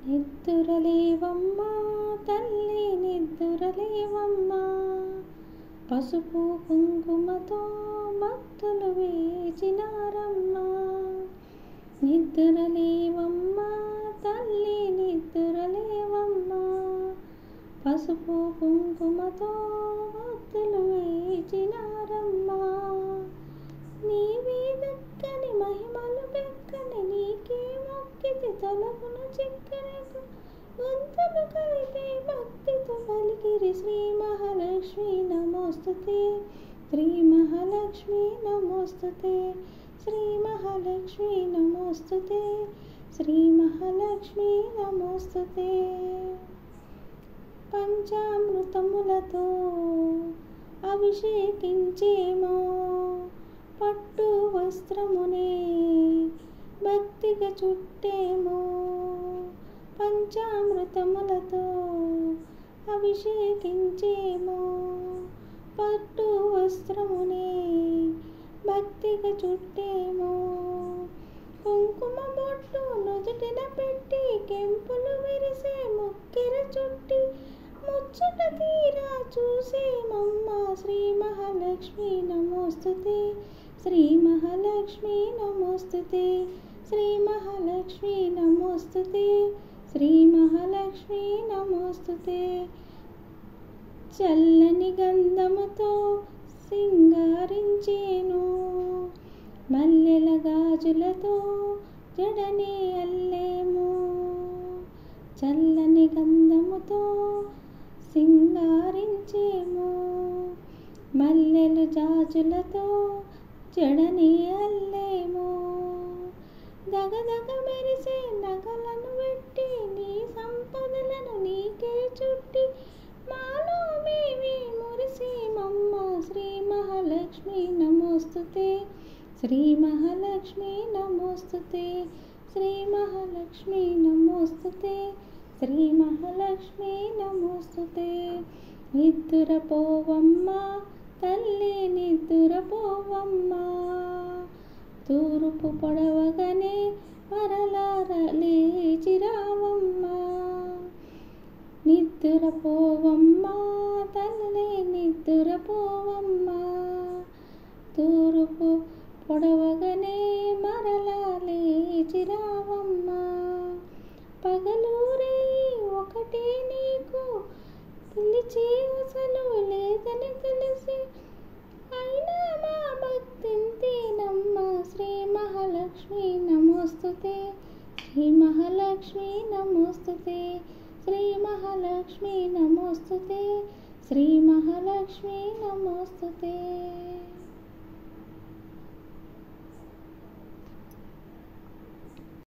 నిద్దురలేవమ్మా తల్లి నిద్దురలేవమ్మా, పసుపు కుంకుమతో భక్తులు వేచినారమ్మా. నిద్దురలేవమ్మా తల్లి నిద్దురలేవమ్మా, పసుపు కుంకుమతో భక్తులు వేచినారమ్మా. నీవే దక్కని మహిమలు బెక్కని నీకే మొక్కితి తొలగున చిక్కనకు, గొంతులు కలిపి భక్తితో పలికిరి శ్రీ మహాలక్ష్మి నమోస్తుతే, శ్రీ మహాలక్ష్మి నమోస్తుతే, శ్రీ మహాలక్ష్మి నమోస్తుతే, శ్రీ మహాలక్ష్మి నమోస్తుతే. పంచామృతములతో అభిషేకించేమో పట్టు వస్త్రమునే భక్తిగా చుట్టేమో, పంచామృతములతో అభిషేకించేమో పట్టు వస్త్రమునే భక్తిగా చుట్టేమో. కుంకుమ బొట్టు నుదుటిన పెట్టి కెంపులు విరిసే ముక్కెర చుట్టి, ముచ్చట తీరా చూసేమమ్మ శ్రీ మహాలక్ష్మి నమోస్తుతే, శ్రీ మహాలక్ష్మి నమోస్తుతే, శ్రీ మహాలక్ష్మి నమోస్తుతే, శ్రీ మహాలక్ష్మి నమోస్తుతే. చల్లని గంధముతో సింగారించేను, మల్లెల గాజులతో జడనే అల్లేము. చల్లని గంధముతో సింగారించేము, మల్లెలు జాజులతో జడనే అల్లేము. దగదగ మెరిసే నగలను పెట్టి నీ సంపదలను నీకే చుట్టి, మాలో మేమే మురిసేమమ్మ శ్రీ మహాలక్ష్మి నమోస్తుతే, శ్రీ మహాలక్ష్మి నమోస్తుతే, శ్రీ మహాలక్ష్మి నమోస్తుతే, శ్రీ మహాలక్ష్మి నమోస్తుతే. నిద్దురపోవమ్మా తల్లి నిద్దురపోవమ్మా, తూర్పు పొడవగానే మరలా లేచిరావమ్మా. నిద్దురపోవమ్మా తల్లి నిద్దురపోవమ్మా, తూర్పు పొడవగానే మరలా లేచిరావమ్మా. పగలూరే ఒకటే నీకు పిలిచి అసలు లేదని తెలిసి, అయినా మా భక్తింతేనమ్మ శ్రీ మహాలక్ష్మి నమోస్తుతే, శ్రీ మహాలక్ష్మి నమోస్తుతే, శ్రీ మహాలక్ష్మి నమోస్తుతే, శ్రీ మహాలక్ష్మి